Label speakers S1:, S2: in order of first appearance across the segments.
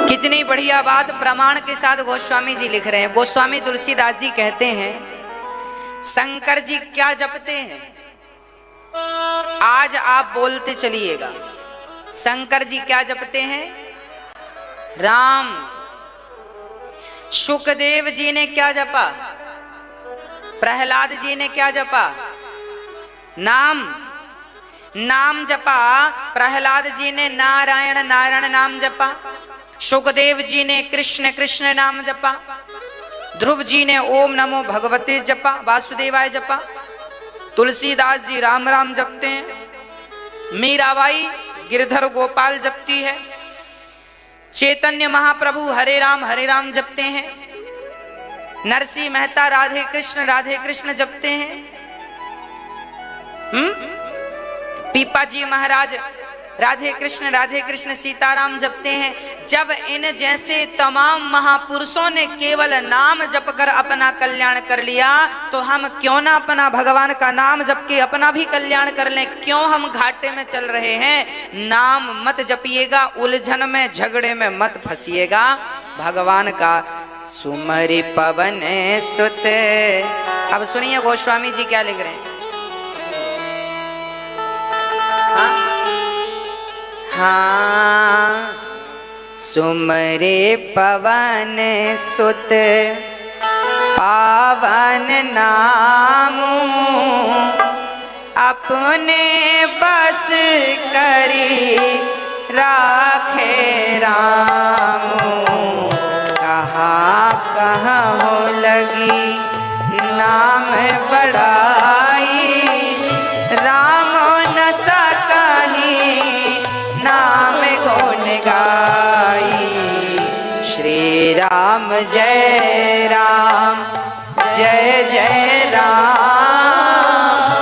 S1: कितनी बढ़िया बात प्रमाण के साथ गोस्वामी जी लिख रहे हैं। गोस्वामी तुलसीदास जी कहते हैं शंकर जी क्या जपते हैं, आज आप बोलते चलिएगा। शंकर जी क्या जपते हैं? राम। सुखदेव जी ने क्या जपा? प्रहलाद जी ने क्या जपा? नाम। नाम जपा। प्रहलाद जी ने नारायण नारायण नाम जपा। सुखदेव जी ने कृष्ण कृष्ण नाम जपा। ध्रुव जी ने ओम नमो भगवते जपा, वासुदेवाय जपा। तुलसीदास जी राम राम जपते हैं। मीराबाई गिरधर गोपाल जपती है। चैतन्य महाप्रभु हरे राम जपते हैं। नरसिंह मेहता राधे कृष्ण जपते हैं। पीपा जी महाराज राधे कृष्ण सीताराम जपते हैं। जब इन जैसे तमाम महापुरुषों ने केवल नाम जप कर अपना कल्याण कर लिया, तो हम क्यों ना अपना भगवान का नाम जप के अपना भी कल्याण कर लें? क्यों हम घाटे में चल रहे हैं? नाम मत जपिएगा, उलझन में झगड़े में मत फंसिएगा। भगवान का सुमरि पवन सुत। अब सुनिए गोस्वामी जी क्या लिख रहे हैं। हाँ, सुमरे पवन सुत पावन नामू, अपने बस करी राखे रामू। कहाँ कहाँ हो लगी नाम बड़ाई, राम न सकाही नाम गुण गाई। श्री राम जय राम जय जय राम।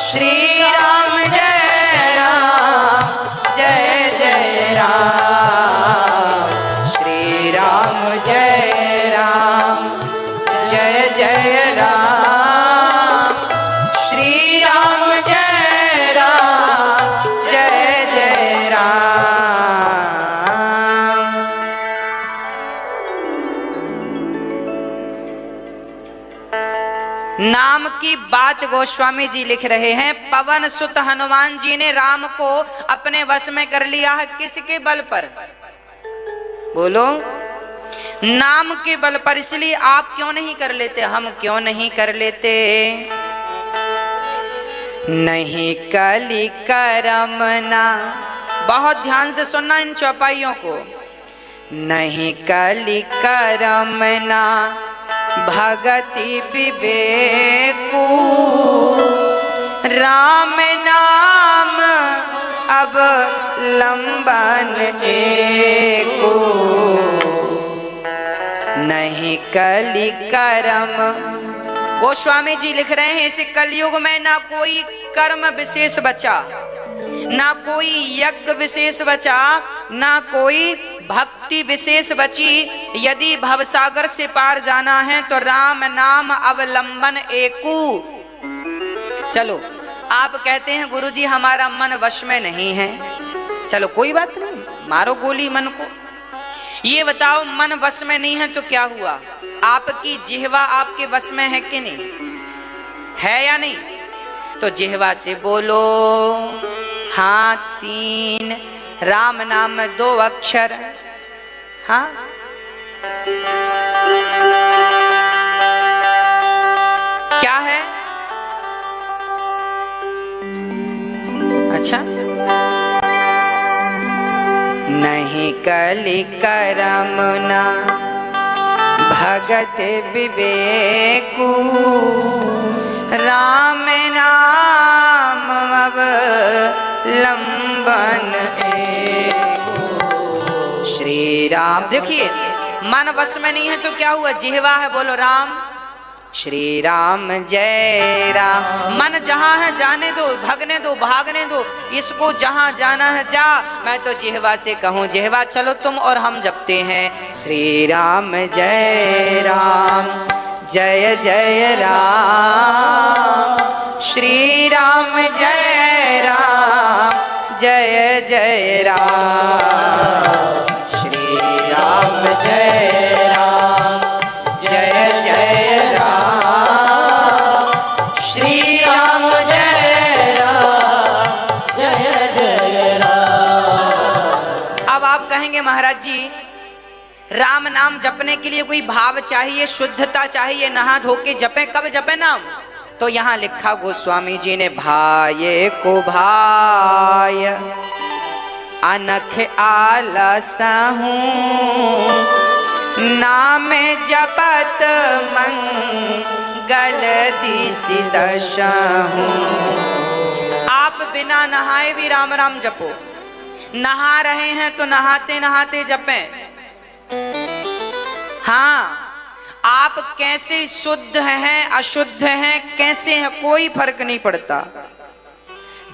S1: श्री राम जय राम जय जय राम। श्री राम जय राम जय जय राम। श्री राम जय राम जय जय राम। नाम की बात गोस्वामी जी लिख रहे हैं। पवन सुत हनुमान जी ने राम को अपने वश में कर लिया है। किसके बल पर? बोलो। नाम के बल पर। इसलिए आप क्यों नहीं कर लेते? हम क्यों नहीं कर लेते? नहीं कली करमना। बहुत ध्यान से सुनना इन चौपाइयों को। नहीं कली करमना भगति विवेकू, राम नाम अब लंबन एको। नहीं कली करम। गोस्वामी जी लिख रहे हैं इस कलयुग में ना कोई कर्म विशेष बचा, ना कोई यज्ञ विशेष बचा, ना कोई भक्ति विशेष बची। यदि भवसागर से पार जाना है तो राम नाम अवलंबन एकू। चलो आप कहते हैं गुरुजी हमारा मन वश में नहीं है। चलो कोई बात नहीं, मारो गोली मन को। ये बताओ मन वश में नहीं है तो क्या हुआ? आपकी जिह्वा आपके वश में है कि नहीं है या नहीं? तो जिह्वा से बोलो। हाँ, 3 राम नाम 2 अक्षर। हाँ, क्या है? अच्छा, नहीं कली करमना भगत विवेकू, राम नाम अब लंबन एको। श्री राम। देखिए मन वश में नहीं है तो क्या हुआ? जिह्वा है, बोलो राम। श्री राम जय राम। मन जहाँ है जाने दो, भगने दो, भागने दो। इसको जहाँ जाना है जा। मैं तो जिह्वा से कहूँ, जिह्वा चलो तुम और हम जपते हैं श्री राम जय राम जय जय राम। श्री राम जय राम जय जय राम। कहेंगे महाराज जी राम नाम जपने के लिए कोई भाव चाहिए, शुद्धता चाहिए, नहा धो के जपे, कब जपे नाम? तो यहां लिखा गोस्वामी जी ने, भाये को भाय अनख आलस हूँ, नाम जपत मंगल दिसि दशहूँ। आप बिना नहाए भी राम राम जपो, नहा रहे हैं तो नहाते नहाते जपें। हाँ, आप कैसे शुद्ध हैं अशुद्ध हैं कैसे हैं कोई फर्क नहीं पड़ता,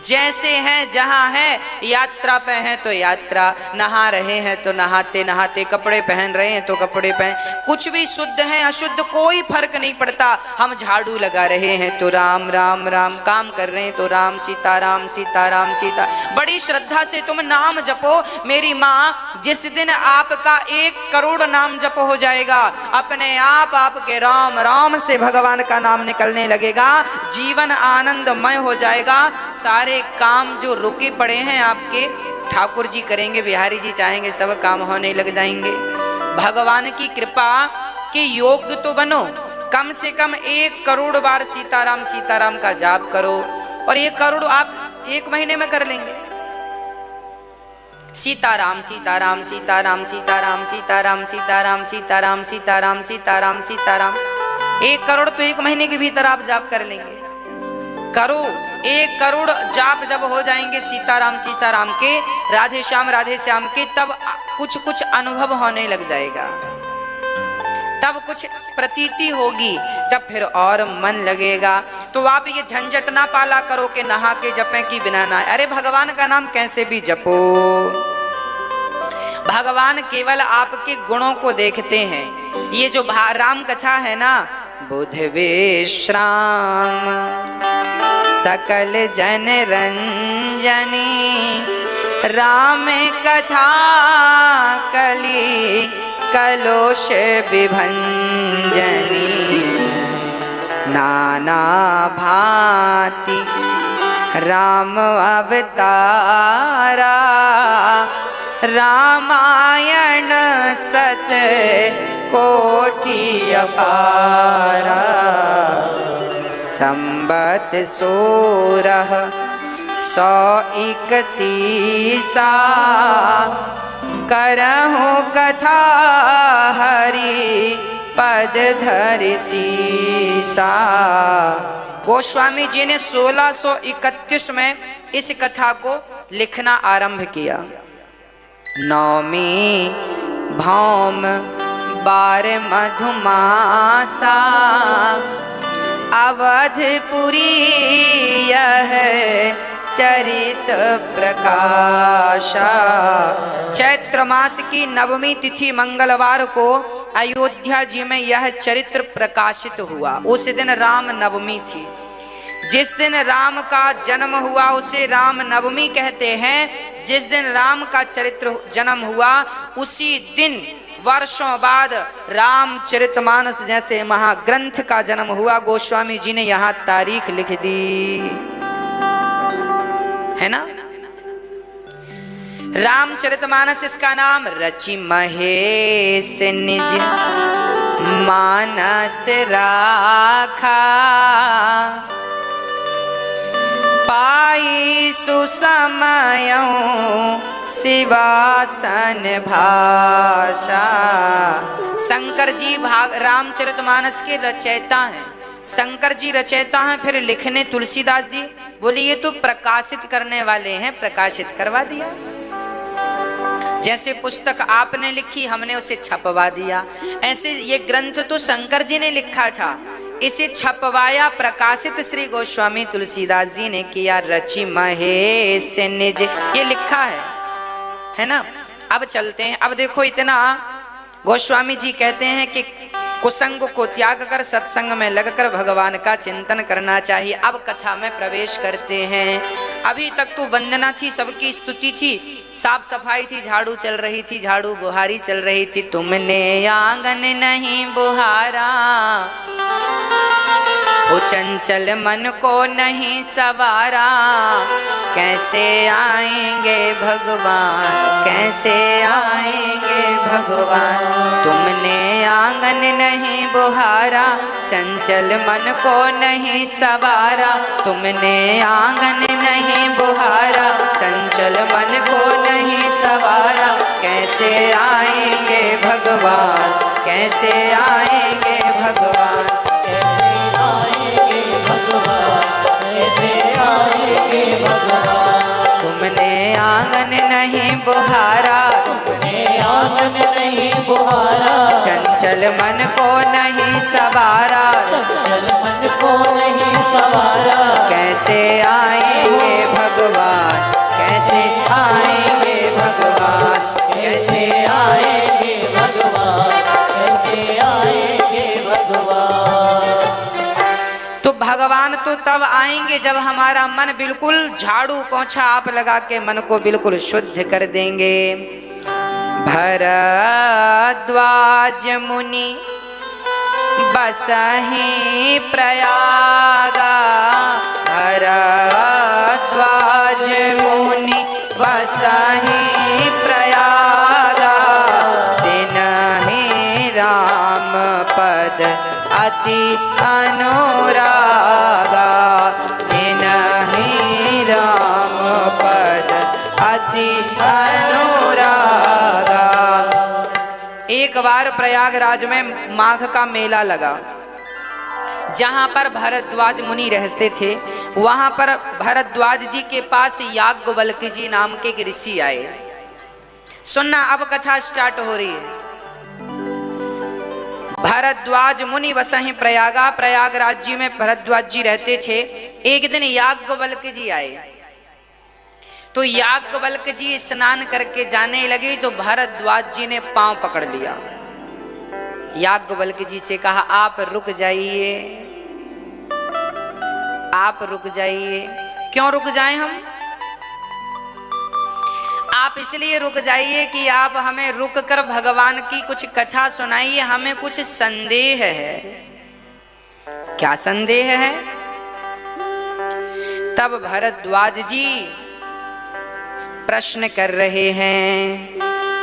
S1: जैसे हैं जहां है, यात्रा पे हैं तो यात्रा, नहा रहे हैं तो नहाते नहाते, कपड़े पहन रहे हैं तो कपड़े पहन, कुछ भी शुद्ध है अशुद्ध कोई फर्क नहीं पड़ता। हम झाड़ू लगा रहे हैं तो राम राम राम, काम कर रहे हैं तो राम सीताराम सीताराम सीता। बड़ी श्रद्धा से तुम नाम जपो मेरी माँ, जिस दिन आपका 1 करोड़ नाम जप हो जाएगा, अपने आप आपके राम राम से भगवान का नाम निकलने लगेगा, जीवन आनंदमय हो जाएगा। सारे काम जो रुके पड़े हैं आपके ठाकुर जी करेंगे, बिहारी जी चाहेंगे सब काम होने लग जाएंगे। भगवान की कृपा के योग्य तो बनो, कम से कम 1 करोड़ बार सीताराम सीताराम का जाप करो, और 1 करोड़ आप 1 महीने में कर लेंगे। सीताराम सीताराम सीताराम सीताराम सीताराम सीताराम सीताराम सीताराम सीताराम सीताराम, 1 करोड़ तो 1 महीने के भीतर आप जाप कर लेंगे। करो 1 करोड़ जाप जब हो जाएंगे सीताराम सीताराम के, राधे श्याम के, तब कुछ कुछ अनुभव होने लग जाएगा, तब कुछ प्रतीति होगी, तब फिर और मन लगेगा। तो आप ये झंझट ना पाला करो कि नहा के जपें कि बिना नहाए। अरे भगवान का नाम कैसे भी जपो, भगवान केवल आपके गुणों को देखते हैं। ये जो राम कथा है ना, बुध विश्राम सकल जन रंजनी, राम कथा कली कलोष विभंजनी, नाना भांति राम अवतारा, रामायण सत कोटि अपारा, संबत 1631 करहु कथा हरि पद धरि सीसा। गोस्वामी जी ने 1631 में इस कथा को लिखना आरंभ किया। नौमी भौम बार मधुमासा, अवधपुरी यह चरित प्रकाशा। चैत्र मास की नवमी तिथि मंगलवार को अयोध्या जी में यह चरित्र प्रकाशित हुआ। उस दिन राम नवमी थी। जिस दिन राम का जन्म हुआ उसे राम नवमी कहते हैं। जिस दिन राम का चरित्र जन्म हुआ उसी दिन वर्षों बाद रामचरितमानस जैसे महाग्रंथ का जन्म हुआ। गोस्वामी जी ने यहाँ तारीख लिख दी है ना। रामचरितमानस इसका नाम रचि महेश निज मानस राखा, पाई सुसमयों शिवासन भाषा। शंकर जी रामचरितमानस के रचयिता हैं। शंकर जी रचयिता हैं, फिर लिखने तुलसीदास जी। बोले ये तो प्रकाशित करने वाले हैं, प्रकाशित करवा दिया। जैसे पुस्तक आपने लिखी हमने उसे छपवा दिया, ऐसे ये ग्रंथ तो शंकर जी ने लिखा था, इसे छपवाया प्रकाशित श्री गोस्वामी तुलसीदास जी ने किया। रचि महेश निज ये लिखा है ना। अब चलते हैं। अब देखो इतना गोस्वामी जी कहते हैं कि कुसंग को त्याग कर सत्संग में लगकर भगवान का चिंतन करना चाहिए। अब कथा में प्रवेश करते हैं। अभी तक तो वंदना थी, सबकी स्तुति थी, साफ सफाई थी, झाड़ू चल रही थी, झाड़ू बुहारी चल रही थी। तुमने आंगन नहीं बुहारा, वो चंचल मन को नहीं सवारा, कैसे आएंगे भगवान, कैसे आएंगे भगवान। तुमने आंगन नहीं बुहारा, चंचल मन को नहीं सवारा। तुमने आंगन नहीं बुहारा, चंचल मन को नहीं सवारा। कैसे आएंगे भगवान, कैसे आएंगे भगवान,
S2: कैसे आएंगे भगवान, कैसे आएंगे भगवान।
S1: तुमने आंगन नहीं बुहारा,
S2: तुमने आंगन नहीं बुहारा।
S1: चंचल मन को नहीं सवारा,
S2: चंचल मन को नहीं सवारा।
S1: कैसे आएंगे भगवान, कैसे आएंगे भगवान, कैसे आएंगे
S2: भगवान, कैसे आएंगे भगवान।
S1: तो भगवान तो तब आएंगे जब हमारा मन बिल्कुल झाड़ू पोंछा आप लगा के मन को बिल्कुल शुद्ध कर देंगे। भरद्वाज मुनि बसहि प्रयागा, भरद्वाज मुनि बसहि प्रयागा। तिनहि राम पद अति अनुरागा, तिनहि राम पद अति अनुरागा। एक बार प्रयागराज में माघ का मेला लगा, जहां पर भरद्वाज मुनि रहते थे। वहां पर भरद्वाज जी के पास याज्ञवल्क्य जी नाम के एक ऋषि आए। सुनना, अब कथा स्टार्ट हो रही है। भरद्वाज मुनि बसहि प्रयागा, प्रयागराज जी में भरद्वाज जी रहते थे। एक दिन याज्ञवल्क्य जी आए, तो याज्ञवल्क्य जी स्नान करके जाने लगे तो भरद्वाज जी ने पांव पकड़ लिया। याज्ञवल्क्य जी से कहा, आप रुक जाइए, आप रुक जाइए। क्यों रुक जाएं हम? आप इसलिए रुक जाइए कि आप हमें रुक कर भगवान की कुछ कथा सुनाइए, हमें कुछ संदेह है। क्या संदेह है? तब भरद्वाज जी प्रश्न कर रहे हैं।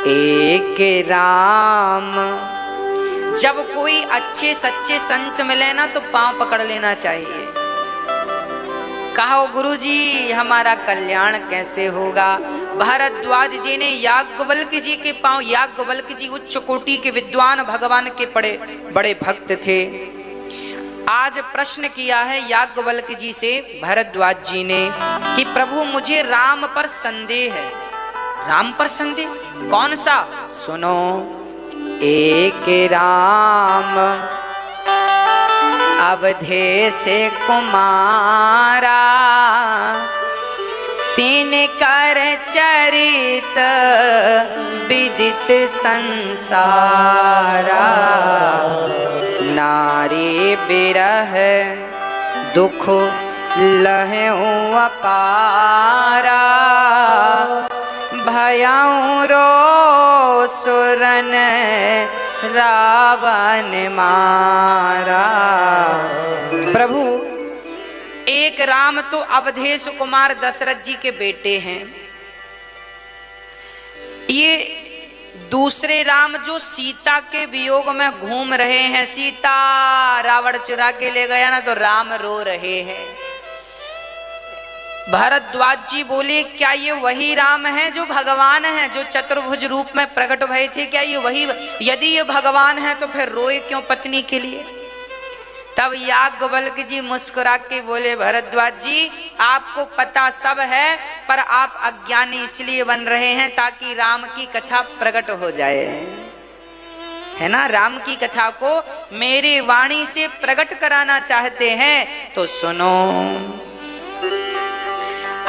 S1: एक राम, जब कोई अच्छे सच्चे संत मिले ना तो पांव पकड़ लेना चाहिए। कहो गुरुजी हमारा कल्याण कैसे होगा? भरद्वाज जी ने याज्ञवल्क्य जी के पांव, याज्ञवल्क्य जी उच्च कोटि के विद्वान, भगवान के बड़े भक्त थे। आज प्रश्न किया है याज्ञवल्क्य जी से भरद्वाज जी ने कि प्रभु मुझे राम पर संदेह है। राम पर संदेह? कौन सा? सुनो। एक राम अवधेश कुमारा, तीन कर चरित विदित संसारा। नारी बिरह दुख लहऊ अपारा, भयऊ रो सुरन रावण मारा। प्रभु, एक राम तो अवधेश कुमार दशरथ जी के बेटे हैं, ये दूसरे राम जो सीता के वियोग में घूम रहे हैं, सीता रावण चुरा के ले गया ना तो राम रो रहे हैं। भरद्वाज जी बोले, क्या ये वही राम है जो भगवान है, जो चतुर्भुज रूप में प्रकट भये थे? क्या ये वही? यदि ये भगवान है तो फिर रोए क्यों पत्नी के लिए? तब याज्ञवल्क्य जी मुस्कुरा के बोले, भरद्वाज जी आपको पता सब है, पर आप अज्ञानी इसलिए बन रहे हैं ताकि राम की कथा प्रकट हो जाए, है ना? राम की कथा को मेरी वाणी से प्रकट कराना चाहते हैं तो सुनो।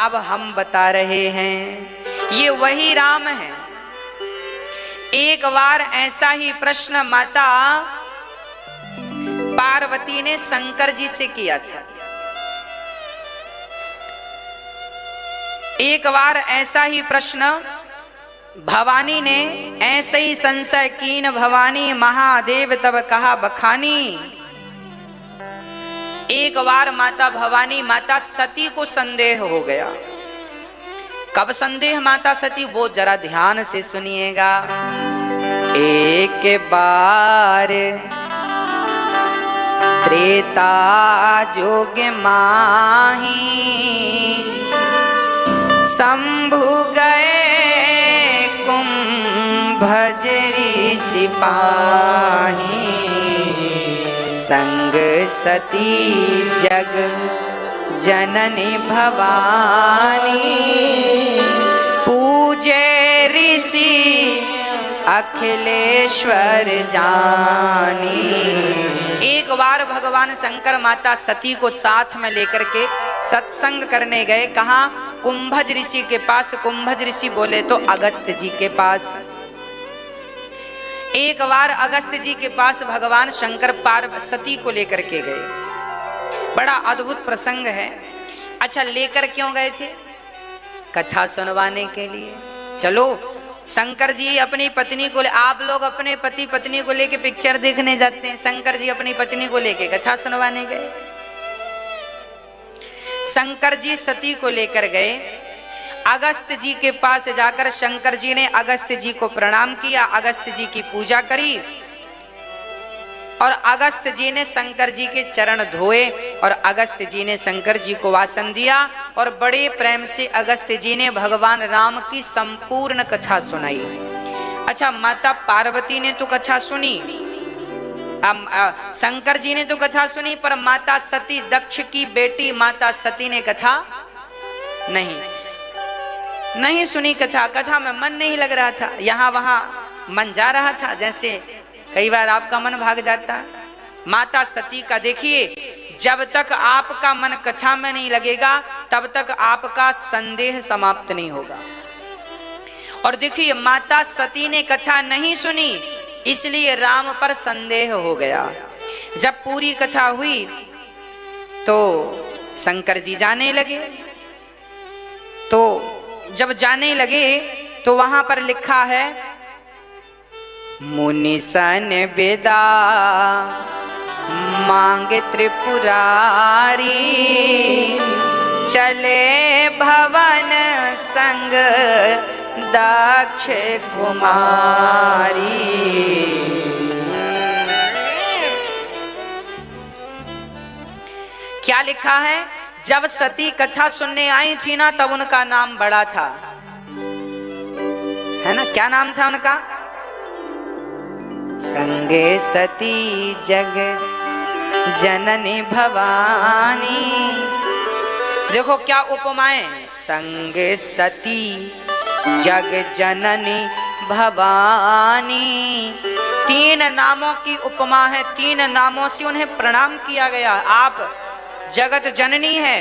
S1: अब हम बता रहे हैं ये वही राम है। एक बार ऐसा ही प्रश्न माता पार्वती ने शंकर जी से किया था। एक बार ऐसा ही प्रश्न भवानी ने ऐसे ही संशय कीन भवानी महादेव तब कहा बखानी। एक बार माता भवानी माता सती को संदेह हो गया। कब संदेह माता सती, वो जरा ध्यान से सुनिएगा। एक बार त्रेता जोग माही शंभु गए कुंभज ऋषि पाही संग सती जग जननी भवानी पूजे ऋषि अखिलेश्वर जानी। एक बार भगवान शंकर माता सती को साथ में लेकर के सत्संग करने गए। कहाँ? कुंभज ऋषि के पास। कुंभज ऋषि बोले तो अगस्त्य जी के पास। एक बार अगस्त्य जी के पास भगवान शंकर पार्वती को लेकर के गए। बड़ा अद्भुत प्रसंग है। अच्छा, लेकर क्यों गए थे? कथा सुनवाने के लिए। चलो, शंकर जी अपनी पत्नी को, आप लोग अपने पति पत्नी को लेके पिक्चर देखने जाते हैं, शंकर जी अपनी पत्नी को लेके कथा सुनवाने गए। शंकर जी सती को लेकर गए। अगस्त्य जी के पास जाकर शंकर जी ने अगस्त्य जी को प्रणाम किया, अगस्त्य जी की पूजा करी और अगस्त्य जी ने शंकर जी के चरण धोए और अगस्त्य जी ने शंकर जी को वासन दिया और बड़े प्रेम से अगस्त्य जी ने भगवान राम की संपूर्ण कथा सुनाई। अच्छा, माता पार्वती ने तो कथा सुनी, शंकर जी ने तो कथा सुनी, पर माता सती, दक्ष की बेटी माता सती ने कथा नहीं सुनी। कथा में मन नहीं लग रहा था, यहाँ वहां मन जा रहा था। जैसे कई बार आपका मन भाग जाता है। माता सती का देखिए, जब तक आपका मन कथा में नहीं लगेगा तब तक आपका संदेह समाप्त नहीं होगा। और देखिए, माता सती ने कथा नहीं सुनी, इसलिए राम पर संदेह हो गया। जब पूरी कथा हुई तो शंकर जी जाने लगे। तो जब जाने लगे तो वहां पर लिखा है, मुनि सन बेदा मांगे त्रिपुरारी चले भवन संग दक्ष कुमारी। क्या लिखा है? जब सती कथा सुनने आई थी ना, तब उनका नाम बड़ा था, है ना? क्या नाम था उनका? संगे सती जग जननी भवानी। देखो क्या उपमाएं, संग सती जग जननी भवानी। 3 नामों की उपमा है, 3 नामों से उन्हें प्रणाम किया गया। आप जगत जननी है।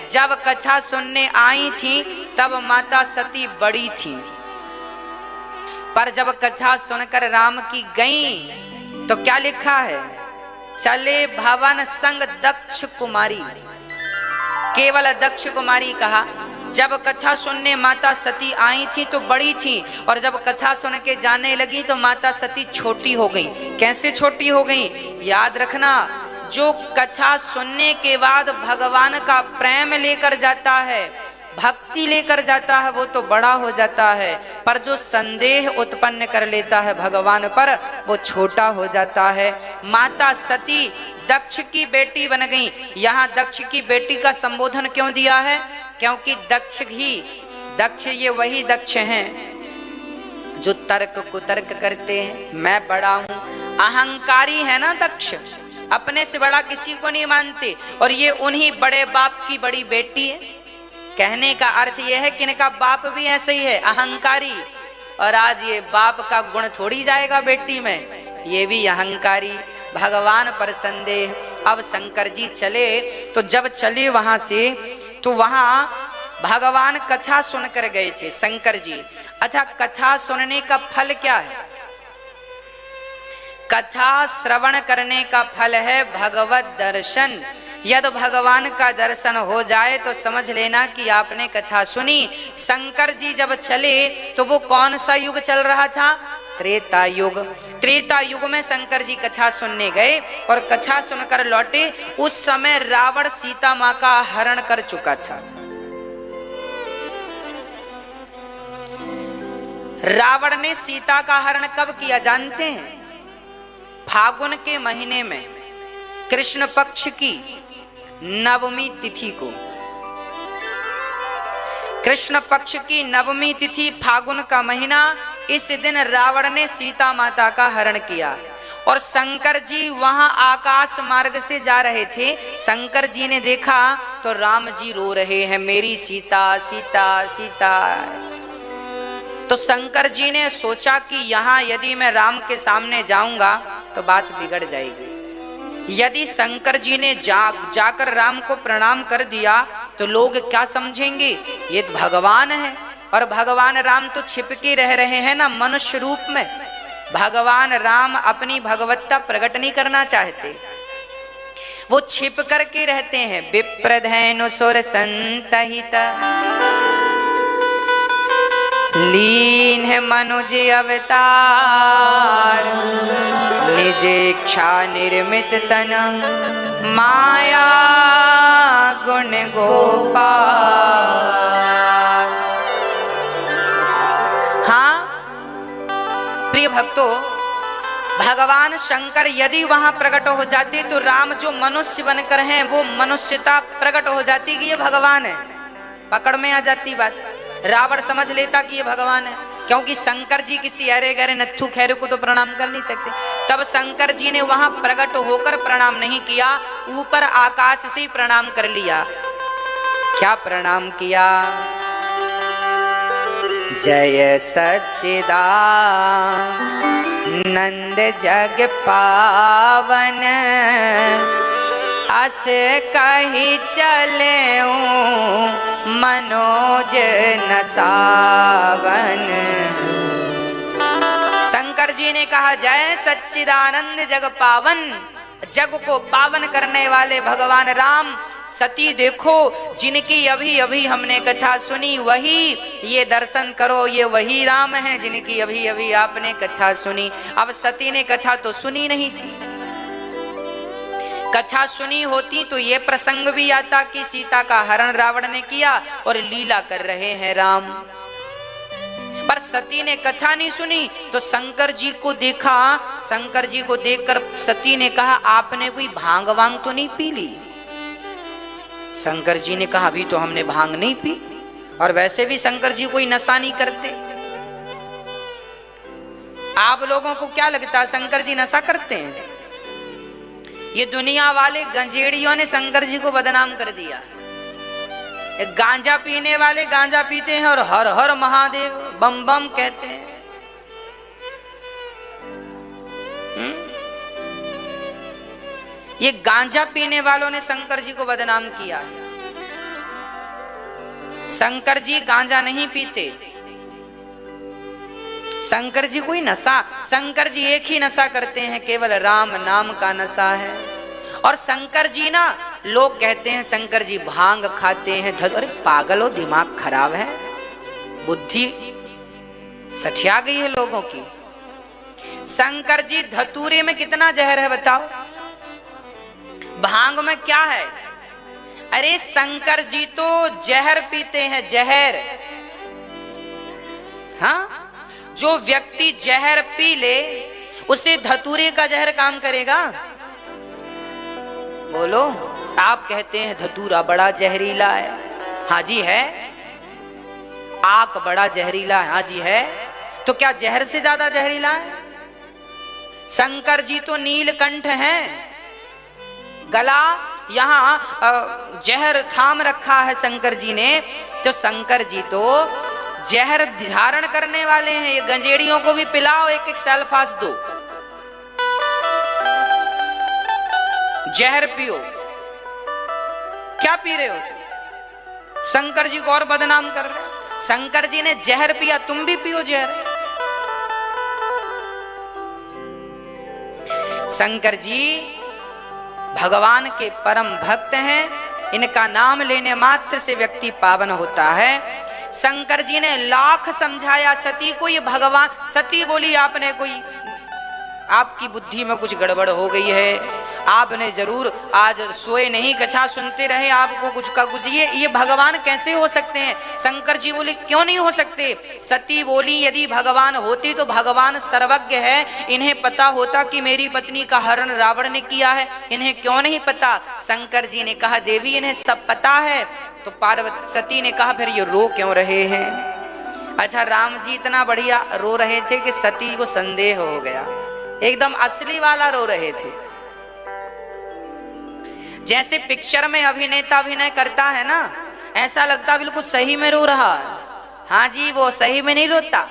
S1: जब कथा सुनने आई थी तब माता सती बड़ी थी, पर जब कथा सुनकर राम की गई तो क्या लिखा है? चले भवन संग दक्ष कुमारी। केवल दक्ष कुमारी कहा। जब कथा सुनने माता सती आई थी तो बड़ी थी, और जब कथा सुन के जाने लगी तो माता सती छोटी हो गई। कैसे छोटी हो गई? याद रखना, जो कथा सुनने के बाद भगवान का प्रेम लेकर जाता है, भक्ति लेकर जाता है, वो तो बड़ा हो जाता है, पर जो संदेह उत्पन्न कर लेता है भगवान पर, वो छोटा हो जाता है। माता सती दक्ष की बेटी बन गई। यहाँ दक्ष की बेटी का संबोधन क्यों दिया है? क्योंकि दक्ष ये वही दक्ष हैं जो तर्क कुतर्क करते हैं। मैं बड़ा हूं, अहंकारी है ना दक्ष, अपने से बड़ा किसी को नहीं मानते, और ये उन्हीं बड़े बाप की बड़ी बेटी है। कहने का अर्थ यह है कि इनका बाप भी ऐसे ही है, अहंकारी। और आज ये बाप का गुण थोड़ी जाएगा बेटी में, ये भी अहंकारी। भगवान पर संदेह। अब शंकर जी चले, तो जब चले वहां से, तो वहां भगवान कथा सुनकर गए थे शंकर जी। अच्छा, कथा सुनने का फल क्या है? कथा श्रवण करने का फल है भगवत दर्शन। यदि भगवान का दर्शन हो जाए तो समझ लेना कि आपने कथा सुनी। शंकर जी जब चले तो वो कौन सा युग चल रहा था? त्रेता युग। त्रेता युग में शंकर जी कथा सुनने गए और कथा सुनकर लौटे। उस समय रावण सीता मां का हरण कर चुका था। रावण ने सीता का हरण कब किया जानते हैं? फागुन के महीने में कृष्ण पक्ष की नवमी तिथि को, कृष्ण पक्ष की नवमी तिथि फागुन का महीना, इस दिन रावण ने सीता माता का हरण किया। और शंकर जी वहां आकाश मार्ग से जा रहे थे। शंकर जी ने देखा तो राम जी रो रहे हैं, मेरी सीता सीता सीता। तो शंकर जी ने सोचा कि यहाँ यदि मैं राम के सामने जाऊंगा तो बात बिगड़ जाएगी। यदि शंकर जी ने जाकर राम को प्रणाम कर दिया तो लोग क्या समझेंगे, ये तो भगवान है। और भगवान राम तो छिपके रह रहे हैं ना मनुष्य रूप में। भगवान राम अपनी भगवत्ता प्रकट नहीं करना चाहते, वो छिप करके रहते हैं। विप्रधेनु सुर संतहित लीन है मनुज अवतार, निज इच्छा निर्मित तन माया गुण गोपाल। हाँ प्रिय भक्तों, भगवान शंकर यदि वहां प्रकट हो जाते तो राम जो मनुष्य बनकर हैं वो मनुष्यता प्रकट हो जाती कि ये भगवान है, पकड़ में आ जाती बात। रावण समझ लेता कि ये भगवान है, क्योंकि शंकर जी किसी अरे गरे नत्थु खैरे को तो प्रणाम कर नहीं सकते। तब शंकर जी ने वहां प्रकट होकर प्रणाम नहीं किया, ऊपर आकाश से प्रणाम कर लिया। क्या प्रणाम किया? जय सच्चिदानंद जग पावन, अस कही चले मनोज न सावन। शंकर जी ने कहा जय सच्चिदानंद जग पावन, जग को पावन करने वाले भगवान राम। सती देखो, जिनकी अभी अभी हमने कथा सुनी वही ये दर्शन करो, ये वही राम है जिनकी अभी अभी आपने कथा सुनी। अब सती ने कथा तो सुनी नहीं थी, कथा सुनी होती तो ये प्रसंग भी आता कि सीता का हरण रावण ने किया और लीला कर रहे हैं राम। पर सती ने कथा नहीं सुनी तो शंकर जी को देखा। शंकर जी को देखकर सती ने कहा आपने कोई भांग वांग तो नहीं पी ली? शंकर जी ने कहा अभी तो हमने भांग नहीं पी, और वैसे भी शंकर जी कोई नशा नहीं करते। आप लोगों को क्या लगता है शंकर जी नशा करते हैं? ये दुनिया वाले गंजेड़ियों ने शंकर जी को बदनाम कर दिया। गांजा पीने वाले गांजा पीते हैं और हर हर महादेव बम बम कहते हैं। ये गांजा पीने वालों ने शंकर जी को बदनाम किया। शंकर जी गांजा नहीं पीते, शंकर जी कोई नशा, शंकर जी एक ही नशा करते हैं, केवल राम नाम का नशा है। और शंकर जी ना, लोग कहते हैं शंकर जी भांग खाते हैं। अरे पागल हो, दिमाग खराब है, बुद्धि सठिया गई है लोगों की। शंकर जी धतूरे में कितना जहर है बताओ, भांग में क्या है? अरे शंकर जी तो जहर पीते हैं, जहर। हाँ, जो व्यक्ति जहर पी ले उसे धतूरे का जहर काम करेगा? बोलो, आप कहते हैं धतूरा बड़ा जहरीला है। हाँ जी है। आक बड़ा जहरीला है। हाँ जी है। तो क्या जहर से ज्यादा जहरीला है? शंकर जी तो नीलकंठ हैं, गला यहां जहर थाम रखा है शंकर जी ने। तो शंकर जी तो जहर धारण करने वाले हैं। ये गंजेड़ियों को भी पिलाओ, एक एक सल्फास दो, जहर पियो। क्या पी रहे हो तुम? शंकर जी को और बदनाम कर रहे हो। शंकर जी ने जहर पिया, तुम भी पियो जहर। शंकर जी भगवान के परम भक्त हैं, इनका नाम लेने मात्र से व्यक्ति पावन होता है। शंकर जी ने लाख समझाया सती को, ये भगवान। सती बोली आपने कोई, आपकी बुद्धि में कुछ गड़बड़ हो गई है, आपने जरूर आज सोए नहीं, कथा सुनते रहे, आपको कुछ का कुछ, ये भगवान कैसे हो सकते हैं। शंकर जी बोले क्यों नहीं हो सकते। सती बोली यदि भगवान होते तो भगवान सर्वज्ञ है, इन्हें पता होता कि मेरी पत्नी का हरण रावण ने किया है, इन्हें क्यों नहीं पता। शंकर जी ने कहा देवी इन्हें सब पता है। तो पार्वती सती ने कहा फिर ये रो क्यों रहे हैं। अच्छा, राम जी इतना बढ़िया रो रहे थे कि सती को संदेह हो गया, एकदम असली वाला रो रहे थे। जैसे पिक्चर में अभिनेता अभिनय करता है ना, ऐसा लगता बिल्कुल सही में रो रहा है। हाँ जी, वो सही में नहीं रोता,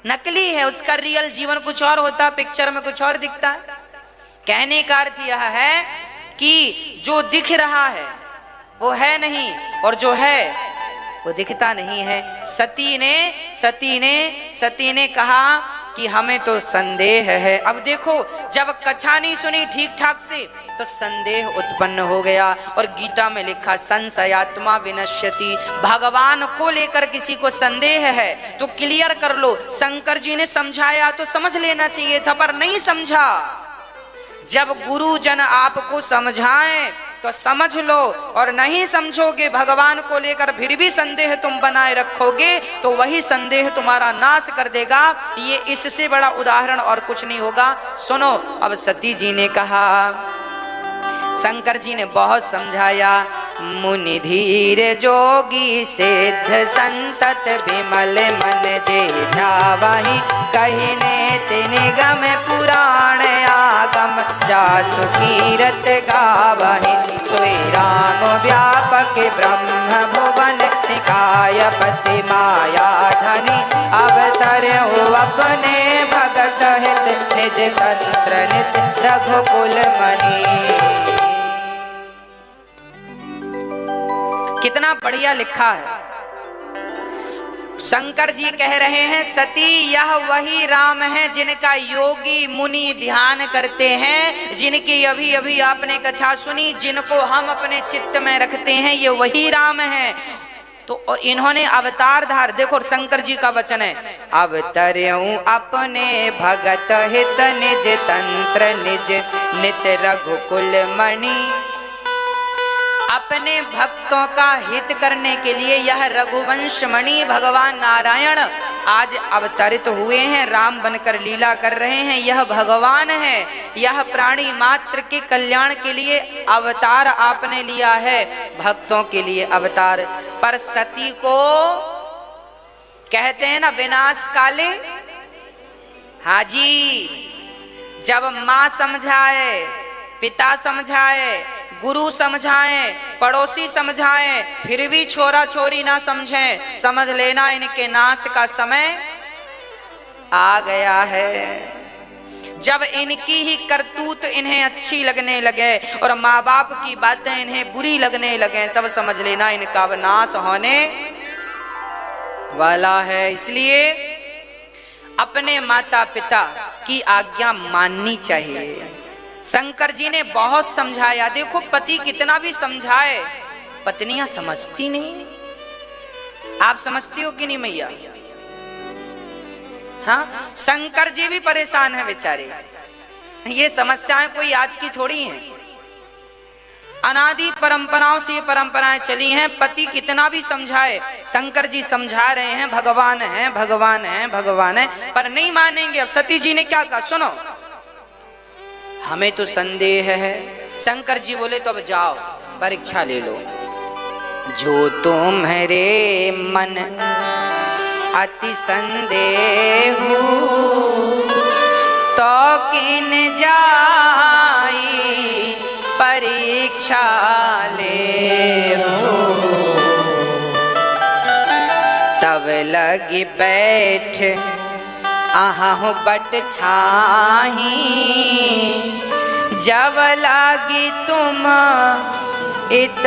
S1: नकली है, उसका रियल जीवन कुछ और होता, पिक्चर में कुछ और दिखता है। कहने का अर्थ यह है कि जो दिख रहा है वो है नहीं, और जो है वो दिखता नहीं है। सती ने कहा कि हमें तो संदेह है। अब देखो, जब कथा नहीं सुनी ठीक ठाक से तो संदेह उत्पन्न हो गया। और गीता में लिखा संशयात्मा विनश्यति, भगवान को लेकर किसी को संदेह है तो क्लियर कर लो। शंकर जी ने समझाया तो समझ लेना चाहिए था, पर नहीं समझा। जब गुरुजन आपको समझाएं तो समझ लो, और नहीं समझोगे भगवान को लेकर फिर भी संदेह तुम बनाए रखोगे तो वही संदेह तुम्हारा नाश कर देगा। ये इससे बड़ा उदाहरण और कुछ नहीं होगा। सुनो, अब सती जी ने कहा, शंकर जी ने बहुत समझाया, मुनि धीर जोगी सिद्ध संतत विमल मन जे ध्यावहि, कहिने तिनिगम पुराण आगम जासु कीरत गावहि, सोई राम व्यापक ब्रह्म भुवन निकाय पति माया धनि, अवतरउ अपने भगत हित निज तंत्र नित रघुकुल मणि। कितना बढ़िया लिखा है। शंकर जी कह रहे हैं सती यह वही राम है जिनका योगी मुनि ध्यान करते हैं, जिनकी अभी अभी आपने कथा सुनी, जिनको हम अपने चित्त में रखते हैं, ये वही राम है। तो और इन्होंने अवतार धार, देखो शंकर जी का वचन है, अवतरऊं अपने भगत हित निज तंत्र निज नित रघुकुल मणि, अपने भक्तों का हित करने के लिए यह रघुवंश मणि भगवान नारायण आज अवतरित हुए हैं, राम बनकर लीला कर रहे हैं। यह भगवान है, यह प्राणी मात्र के कल्याण के लिए अवतार आपने लिया है, भक्तों के लिए अवतार। पर सती को कहते हैं ना विनाश काले, हाजी, जब माँ समझाए, पिता समझाए, गुरु समझाएं, पड़ोसी समझाएं, फिर भी छोरा छोरी ना समझें, समझ लेना इनके नाश का समय आ गया है। जब इनकी ही करतूत इन्हें अच्छी लगने लगे और माँ बाप की बातें इन्हें बुरी लगने लगे, तब समझ लेना इनका नाश होने वाला है। इसलिए अपने माता पिता की आज्ञा माननी चाहिए। शंकर जी ने बहुत समझाया। देखो पति कितना भी समझाए, पत्नियां समझती नहीं। आप समझती हो कि नहीं मैया? हाँ, शंकर जी भी परेशान है बेचारे। ये समस्याएं कोई आज की थोड़ी हैं, अनादि परंपराओं से ये परंपराएं चली हैं। पति कितना भी समझाए, शंकर जी समझा रहे हैं भगवान है, भगवान है, भगवान है, पर नहीं मानेंगे। अब सती जी ने क्या कहा सुनो, हमें तो संदेह है। शंकर जी बोले तो अब जाओ परीक्षा ले लो, जो तुम्हारे मन अति संदेह तो किन जाई परीक्षा ले हो, तब लगी बैठ आहू बट छाही, जब लागी तुम इत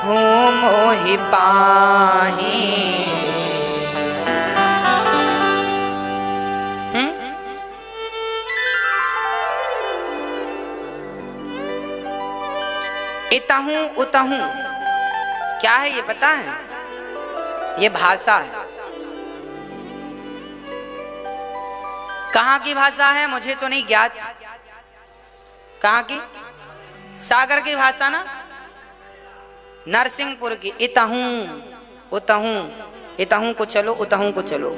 S1: हूँ मोहि पाही। इतहूँ उतहूँ क्या है ये पता है? ये भाषा है। कहाँ की भाषा है मुझे तो नहीं ज्ञात। कहाँ की? सागर की भाषा ना, नरसिंहपुर की। इतहूं उतहूं, इतहूं को चलो, उतहूं को चलो।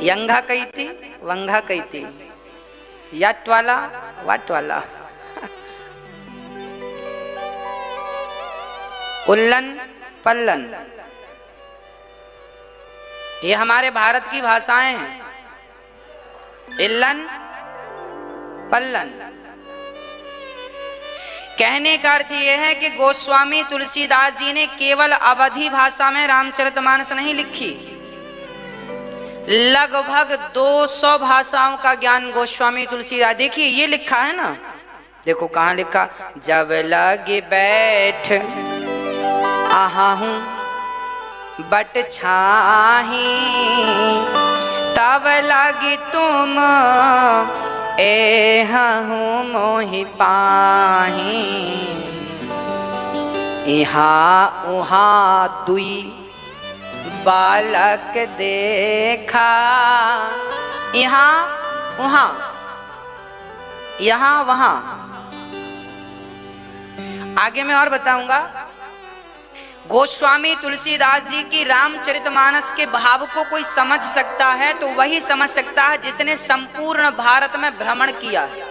S1: यंगा कहती, वंगा कहती, यट वाला वट वाला, उल्लन पल्लन, ये हमारे भारत की भाषाएं हैं। इल्लन पल्लन। कहने का अर्थ यह है कि गोस्वामी तुलसीदास जी ने केवल अवधी भाषा में रामचरितमानस नहीं लिखी, लगभग 200 भाषाओं का ज्ञान गोस्वामी तुलसीदास। देखिए ये लिखा है ना, देखो कहाँ लिखा, जब लगे बैठ आहा हूं बट छाही, तब लगी तुम एहूं मोहि पाही, इहाँ उहाँ दुई बालक देखा, यहाँ वहाँ, यहाँ वहाँ। आगे मैं और बताऊंगा। गोस्वामी तुलसीदास जी की रामचरितमानस के भाव को कोई समझ सकता है तो वही समझ सकता है जिसने संपूर्ण भारत में भ्रमण किया है।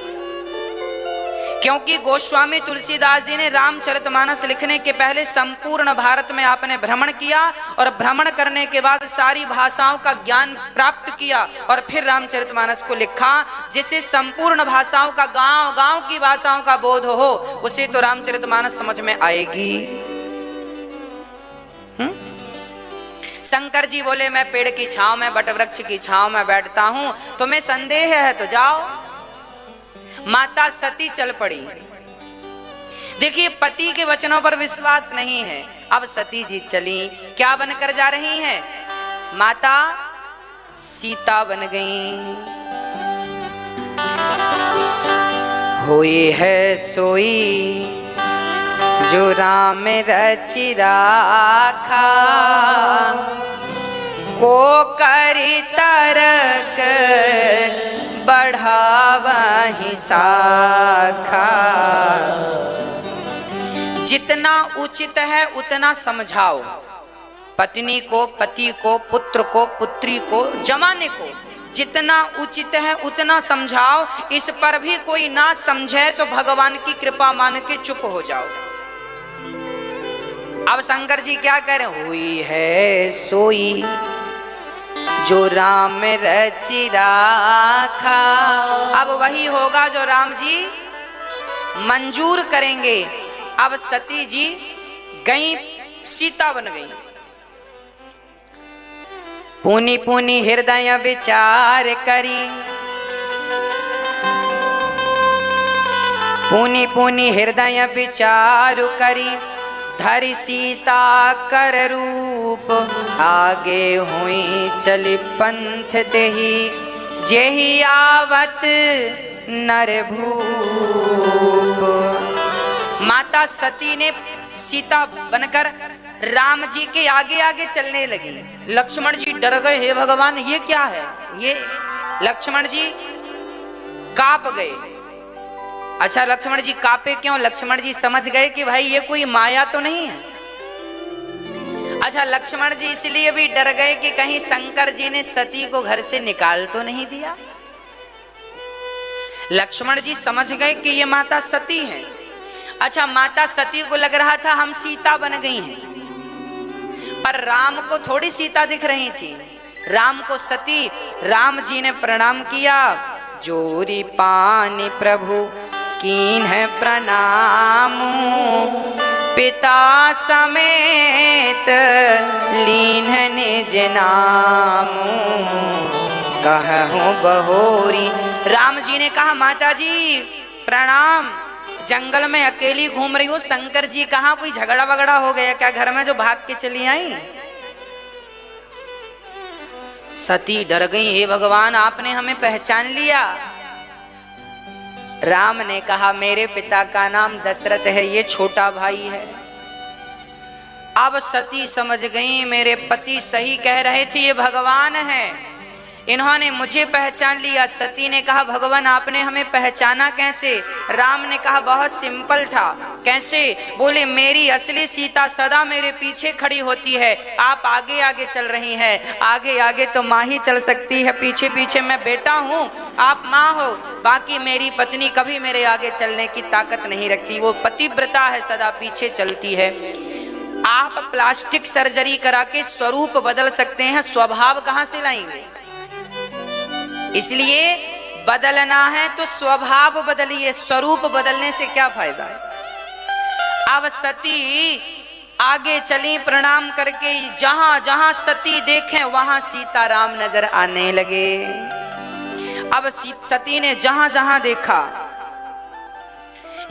S1: क्योंकि गोस्वामी तुलसीदास जी ने रामचरितमानस लिखने के पहले संपूर्ण भारत में आपने भ्रमण किया और भ्रमण करने के बाद सारी भाषाओं का ज्ञान प्राप्त किया और फिर रामचरितमानस को लिखा। जिसे संपूर्ण भाषाओं का, गांव गांव की भाषाओं का बोध हो उसे तो रामचरितमानस समझ में आएगी। शंकर जी बोले मैं पेड़ की छांव में, बटवृक्ष की छांव में बैठता हूं, तुम्हें संदेह है तो जाओ। माता सती चल पड़ी। देखिए पति के वचनों पर विश्वास नहीं है। अब सती जी चली, क्या बनकर जा रही हैं? माता सीता बन गई। होई है सोई जो राम रचि राखा, को करी तरक बढ़ावहि शाखा। जितना उचित है उतना समझाओ, पत्नी को, पति को, पुत्र को, पुत्री को, जमाने को जितना उचित है उतना समझाओ। इस पर भी कोई ना समझे तो भगवान की कृपा मान के चुप हो जाओ। अब शंकर जी क्या कह रहे? हुई है सोई जो राम रचि राखा। अब वही होगा जो राम जी मंजूर करेंगे। अब सती जी गई, सीता बन गई। पुनि पुनि हृदय विचार करी, पुनि पुनि हृदय विचार करी, धरि सीता कर रूप, आगे हुई चली पंथ देही, जेहि आवत नर भूप। माता सती ने सीता बनकर राम जी के आगे आगे चलने लगी। लक्ष्मण जी डर गए, हे भगवान ये क्या है? ये लक्ष्मण जी कांप गए। अच्छा लक्ष्मण जी कांपे क्यों? लक्ष्मण जी समझ गए कि भाई ये कोई माया तो नहीं है। अच्छा लक्ष्मण जी इसलिए भी डर गए कि कहीं शंकर जी ने सती को घर से निकाल तो नहीं दिया। लक्ष्मण जी समझ गए कि ये माता सती हैं। अच्छा माता सती को लग रहा था हम सीता बन गई हैं, पर राम को थोड़ी सीता दिख रही थी। राम को सती। राम जी ने प्रणाम किया, जोरी पानी प्रभु कीन है प्रणाम, पिता समेत लीन है निज नाम, कहूँ बहोरी। राम जी ने कहा माता जी प्रणाम, जंगल में अकेली घूम रही हो, शंकर जी कहाँ, कोई झगड़ा वगड़ा हो गया क्या घर में जो भाग के चली आई? सती डर गई, हे भगवान आपने हमें पहचान लिया। राम ने कहा मेरे पिता का नाम दशरथ है, ये छोटा भाई है। अब सती समझ गई मेरे पति सही कह रहे थे, ये भगवान है, इन्होंने मुझे पहचान लिया। सती ने कहा भगवान आपने हमें पहचाना कैसे? राम ने कहा बहुत सिंपल था। कैसे? बोले मेरी असली सीता सदा मेरे पीछे खड़ी होती है, आप आगे आगे चल रही हैं। आगे आगे तो माँ ही चल सकती है, पीछे पीछे मैं बेटा हूँ, आप माँ हो, बाकी मेरी पत्नी कभी मेरे आगे चलने की ताकत नहीं रखती, वो पतिव्रता है, सदा पीछे चलती है। आप प्लास्टिक सर्जरी करा के स्वरूप बदल सकते हैं, स्वभाव कहाँ से लाएंगे? इसलिए बदलना है तो स्वभाव बदलिए, स्वरूप बदलने से क्या फायदा है। अब सती आगे चली प्रणाम करके, जहां जहां सती देखें वहां सीताराम नजर आने लगे। अब सती ने जहां जहां देखा,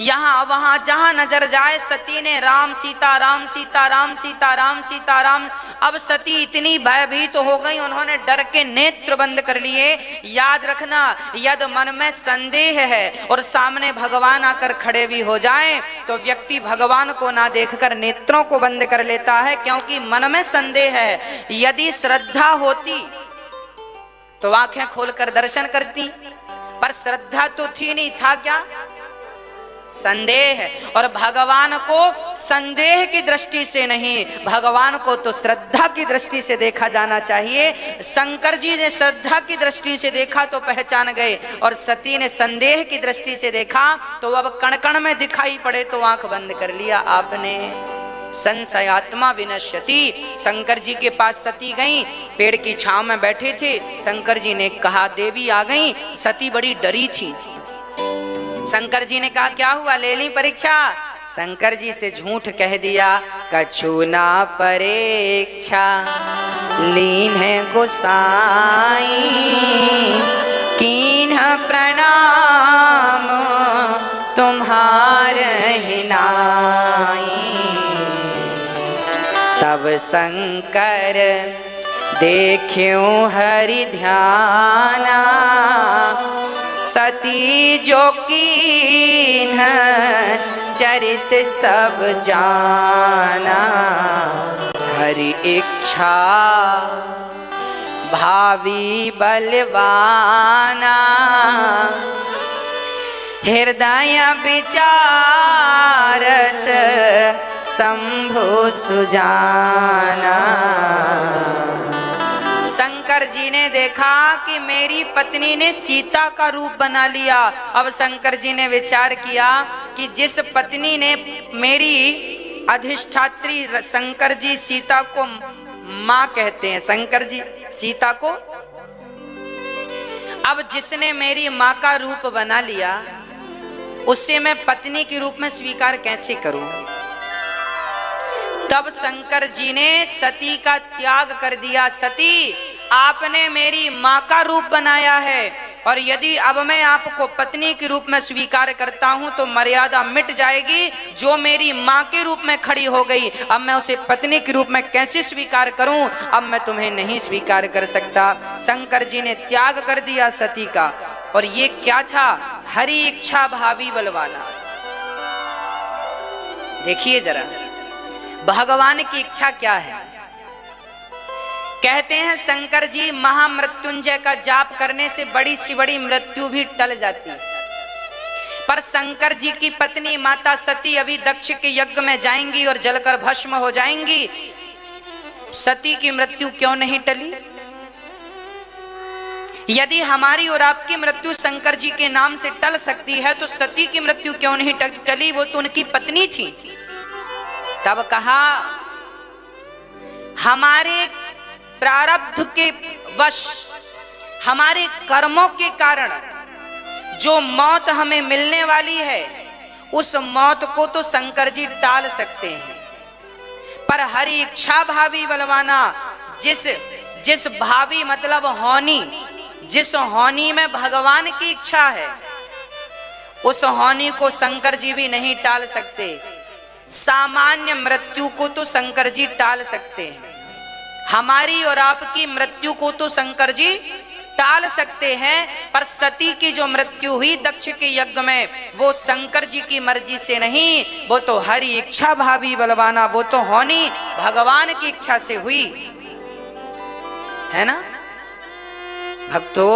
S1: यहां वहां जहां नजर जाए, सती ने राम सीता राम सीता राम सीता राम सीता राम। अब सती इतनी भयभीत हो गई, उन्होंने डर के नेत्र बंद कर लिए। याद रखना, यदि मन में संदेह है और सामने भगवान आकर खड़े भी हो जाएं, तो व्यक्ति भगवान को ना देखकर नेत्रों को बंद कर लेता है, क्योंकि मन में संदेह है। यदि श्रद्धा होती तो आंखें खोलकर दर्शन करती, पर श्रद्धा तो थी नहीं, था क्या? संदेह। और भगवान को संदेह की दृष्टि से नहीं, भगवान को तो श्रद्धा की दृष्टि से देखा जाना चाहिए। शंकर जी ने श्रद्धा की दृष्टि से देखा तो पहचान गए, और सती ने संदेह की दृष्टि से देखा तो अब कण कण में दिखाई पड़े तो आंख बंद कर लिया आपने। संशयात्मा विनश्यति। शंकर जी के पास सती गई, पेड़ की छांव में बैठे थे। शंकर जी ने कहा देवी आ गई। सती बड़ी डरी थी। शंकर जी ने कहा क्या हुआ, ले ली परीक्षा? शंकर जी से झूठ कह दिया, कछु ना परीक्षा लीन है गोसाई, कीन प्रणाम तुम्हारे हिनाई। तब शंकर देखियो हरि ध्याना, सती जो कीन चरित सब जाना। हरि इच्छा भावी बलवाना, हृदय विचारत शंभु सुजाना। शंकर जी ने देखा कि मेरी पत्नी ने सीता का रूप बना लिया। अब शंकर जी ने विचार किया कि जिस पत्नी ने मेरी अधिष्ठात्री, शंकर जी सीता को माँ कहते हैं, शंकर जी सीता को, अब जिसने मेरी माँ का रूप बना लिया उससे मैं पत्नी के रूप में स्वीकार कैसे करूं? तब शंकर जी ने सती का त्याग कर दिया। सती, आपने मेरी माँ का रूप बनाया है, और यदि अब मैं आपको पत्नी के रूप में स्वीकार करता हूं तो मर्यादा मिट जाएगी। जो मेरी माँ के रूप में खड़ी हो गई, अब मैं उसे पत्नी के रूप में कैसे स्वीकार करूं? अब मैं तुम्हें नहीं स्वीकार कर सकता। शंकर जी ने त्याग कर दिया सती का। और ये क्या था? हरि इच्छा भावी बलवाना। देखिए जरा भगवान की इच्छा क्या है। कहते हैं शंकर जी महामृत्युंजय का जाप करने से बड़ी सी बड़ी मृत्यु भी टल जाती है, पर शंकर जी की पत्नी माता सती अभी दक्ष के यज्ञ में जाएंगी और जलकर भस्म हो जाएंगी। सती की मृत्यु क्यों नहीं टली? यदि हमारी और आपकी मृत्यु शंकर जी के नाम से टल सकती है तो सती की मृत्यु क्यों नहीं टली? वो तो उनकी पत्नी थी। तब कहा हमारे प्रारब्ध के वश, हमारे कर्मों के कारण जो मौत हमें मिलने वाली है, उस मौत को तो शंकर जी टाल सकते हैं, पर हरि इच्छा भावी बलवाना, जिस भावी मतलब होनी, जिस होनी में भगवान की इच्छा है, उस होनी को शंकर जी भी नहीं टाल सकते। सामान्य मृत्यु को तो शंकर जी टाल सकते हैं, हमारी और आपकी मृत्यु को तो शंकर जी टाल सकते हैं, पर सती की जो मृत्यु हुई दक्ष के यज्ञ में, वो शंकर जी की मर्जी से नहीं, वो तो हरि इच्छा भावी बलवाना, वो तो होनी भगवान की इच्छा से हुई है ना। भक्तों,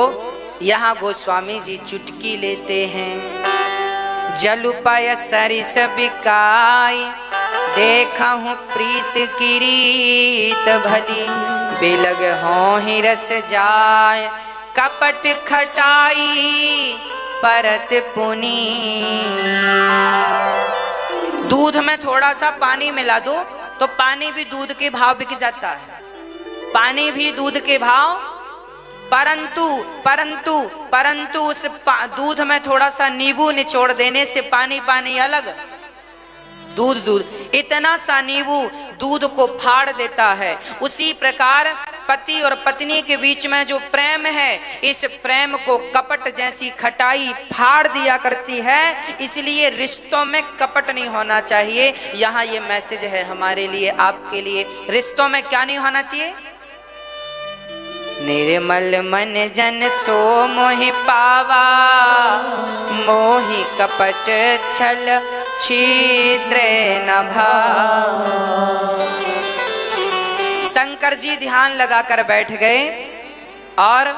S1: यहाँ गोस्वामी जी चुटकी लेते हैं। जलुपय सरिस बिकाई, देखा हूँ प्रीत की रीत भली, बिलग हों ही रस जाय, कपट खटाई परत पुनी। दूध में थोड़ा सा पानी मिला दो तो पानी भी दूध के भाव बिक जाता है, पानी भी दूध के भाव, परंतु परंतु परंतु उस दूध में थोड़ा सा नींबू निचोड़ देने से पानी पानी अलग, दूध दूध, इतना सा नींबू दूध को फाड़ देता है। उसी प्रकार पति और पत्नी के बीच में जो प्रेम है, इस प्रेम को कपट जैसी खटाई फाड़ दिया करती है। इसलिए रिश्तों में कपट नहीं होना चाहिए। यहाँ ये मैसेज है हमारे लिए, आपके लिए। रिश्तों में क्या नहीं होना चाहिए? निर्मल मन जन सो मोहि पावा, मोहि कपट छल छिद्र न भावा। शंकर जी ध्यान लगाकर बैठ गए और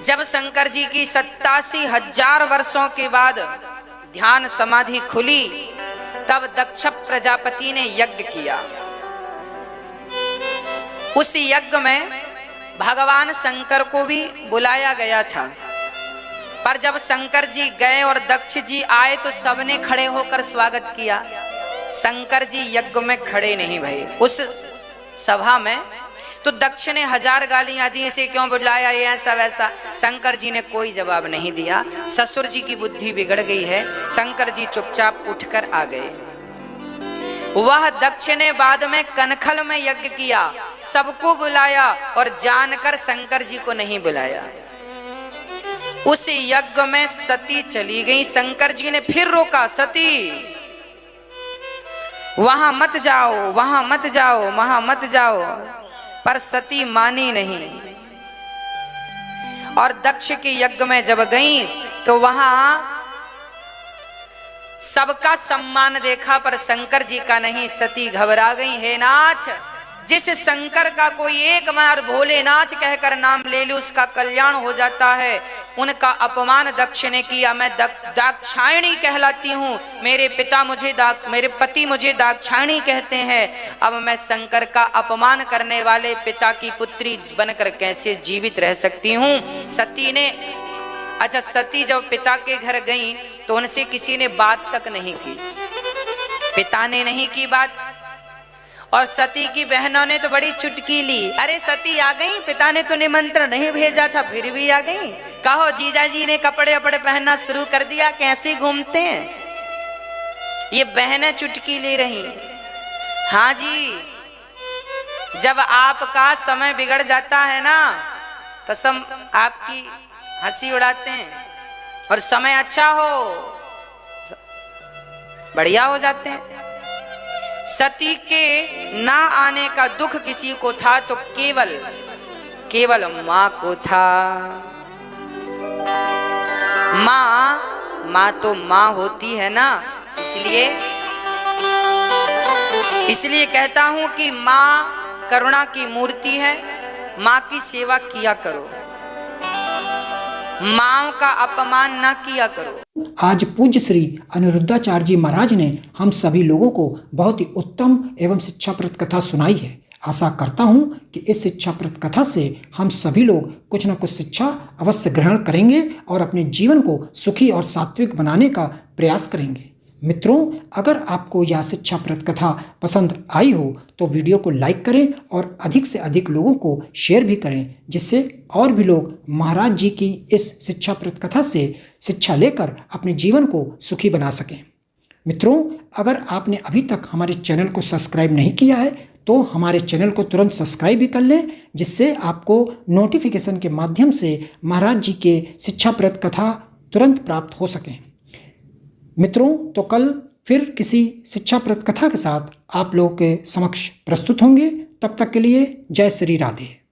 S1: जब शंकर जी की 87,000 वर्षों के बाद ध्यान समाधि खुली, तब दक्ष प्रजापति ने यज्ञ किया। उस यज्ञ में भगवान शंकर को भी बुलाया गया था, पर जब शंकर जी गए और दक्ष जी आए तो सबने खड़े होकर स्वागत किया। शंकर जी यज्ञ में खड़े नहीं भये उस सभा में, तो दक्ष ने 1000 गालियां दी, इसे क्यों बुलाया, ये ऐसा वैसा। शंकर जी ने कोई जवाब नहीं दिया। ससुर जी की बुद्धि बिगड़ गई है। शंकर जी चुपचाप उठकर आ गए। वह दक्ष ने बाद में कनखल में यज्ञ किया, सबको बुलाया और जानकर शंकर जी को नहीं बुलाया। उस यज्ञ में सती चली गई। शंकर जी ने फिर रोका, सती वहां मत जाओ, वहां मत जाओ, वहां मत जाओ, पर सती मानी नहीं। और दक्ष के यज्ञ में जब गई तो वहां सबका सम्मान देखा, पर शंकर जी का नहीं। सती घबरा गई। हे नाथ, जिस शंकर का कोई एक बार भोलेनाथ कहकर नाम ले लो उसका कल्याण हो जाता है, उनका अपमान दक्ष ने किया। मैं दाक्षायणी कहलाती हूँ, मेरे पति मुझे दाक्षायणी कहते हैं। अब मैं शंकर का अपमान करने वाले पिता की पुत्री बनकर कैसे जीवित रह सकती हूँ। सती ने, अच्छा, सती जब पिता के घर गई तो उनसे किसी ने बात तक नहीं की, पिता ने नहीं की बात। और सती की बहनों ने तो बड़ी चुटकी ली। अरे सती आ गई, पिता ने तो निमंत्रण नहीं भेजा था, फिर भी आ गई। कहो जीजा जी ने कपड़े वपड़े पहनना शुरू कर दिया, कैसे घूमते हैं। ये बहनें चुटकी ले रही। हाँ जी, जब आपका समय बिगड़ जाता है ना तो सब आपकी हंसी उड़ाते हैं, और समय अच्छा हो बढ़िया हो जाते हैं। सती के ना आने का दुख किसी को था तो केवल माँ को था। माँ तो माँ होती है ना, इसलिए कहता हूं कि माँ करुणा की मूर्ति है। माँ की सेवा किया करो, माँ का अपमान ना किया करो।
S3: आज पूज्य श्री अनिरुद्धाचार्य जी महाराज ने हम सभी लोगों को बहुत ही उत्तम एवं शिक्षाप्रद कथा सुनाई है। आशा करता हूं कि इस शिक्षाप्रद कथा से हम सभी लोग कुछ न कुछ शिक्षा अवश्य ग्रहण करेंगे और अपने जीवन को सुखी और सात्विक बनाने का प्रयास करेंगे। मित्रों, अगर आपको यह शिक्षाप्रद कथा पसंद आई हो तो वीडियो को लाइक करें और अधिक से अधिक लोगों को शेयर भी करें, जिससे और भी लोग महाराज जी की इस शिक्षाप्रद कथा से शिक्षा लेकर अपने जीवन को सुखी बना सकें। मित्रों, अगर आपने अभी तक हमारे चैनल को सब्सक्राइब नहीं किया है तो हमारे चैनल को तुरंत सब्सक्राइब भी कर लें, जिससे आपको नोटिफिकेशन के माध्यम से महाराज जी के शिक्षाप्रद कथा तुरंत प्राप्त हो सकें। मित्रों, तो कल फिर किसी शिक्षाप्रद कथा के साथ आप लोगों के समक्ष प्रस्तुत होंगे। तब तक के लिए जय श्री राधे।